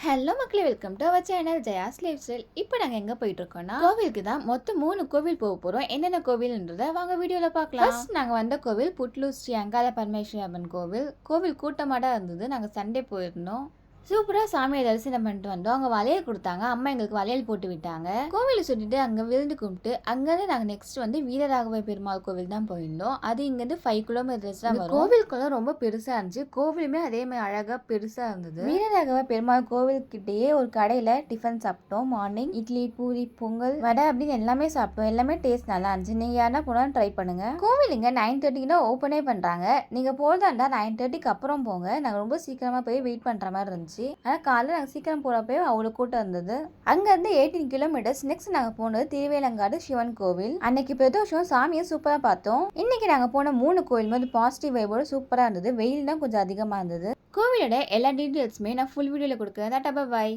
Hello மக்களே, welcome to our channel Jaya's lifestyle. இப்போ நாங்கள் எங்கே போயிட்டு இருக்கோம்னா கோவிலுக்கு தான். மொத்தம் 3 கோவில் போக போகிறோம். என்னென்ன கோவில்ன்றதை வாங்க வீடியோவில் பார்க்கலாம். ஃபர்ஸ்ட் நாங்கள் வந்த கோவில் புட்லூர் ஸ்ரீ அங்காள பரமேஸ்வரி அம்மன் கோவில். கோவில் கூட்டமாக தான் இருந்தது. நாங்கள் சண்டே போயிருந்தோம். சூப்பராக சாமியை தரிசனம் பண்ணிட்டு வந்தோம். அவங்க வளையல் கொடுத்தாங்க. அம்மா எங்களுக்கு வளையல் போட்டு விட்டாங்க. கோவிலை சுற்றிட்டு அங்கே விழுந்து கும்பிட்டு அங்கேருந்து நாங்கள் நெக்ஸ்ட் வந்து வீரராகவ பெருமாள் கோவில் தான் போயிருந்தோம். அது இங்கேருந்து 5 கிலோமீட்டர்ஸ் தான் வரும். கோவிலுக்குள்ள ரொம்ப பெருசாக இருந்துச்சு. கோவிலுமே அதே மாதிரி அழகாக பெருசாக இருந்தது. வீரராகவ பெருமாள் கோவில்கிட்டயே ஒரு கடையில் டிஃபன் சாப்பிட்டோம். மார்னிங் இட்லி, பூரி, பொங்கல், வடை அப்படின்னு எல்லாமே சாப்பிட்டோம். எல்லாமே டேஸ்ட் நல்லா இருந்துச்சு. நீங்கள் யாருன்னா போனாலும் ட்ரை பண்ணுங்க. கோவில் இங்கே 9:30 தான் ஓப்பனே பண்ணுறாங்க. நீங்கள் போகிறதா 9:30க்கு அப்புறம் போங்க. நாங்கள் ரொம்ப சீக்கிரமாக போய் வெயிட் பண்ணுற மாதிரி இருந்துச்சு. ஆனால் காலையில் நாங்கள் சீக்கிரம் போகிறப்பவே அவ்வளோ கூட்டம் இருந்தது. அங்கேருந்து 18 கிலோமீட்டர்ஸ் நெக்ஸ்ட் நாங்கள் போனது திருவேலங்காடு சிவன் கோவில். அன்னைக்கு பிரதோஷம் சாமியை சூப்பராக பார்த்தோம். இன்னைக்கு நாங்கள் போன 3 கோவில் வந்து பாசிட்டிவ் வைபோட சூப்பராக இருந்தது. வெயில் தான் கொஞ்சம் அதிகமாக இருந்தது. கோவிலோட எல்லா டீட்டெயில்ஸுமே நான் ஃபுல் வீடியோவில் கொடுக்குறேன். Tata bye.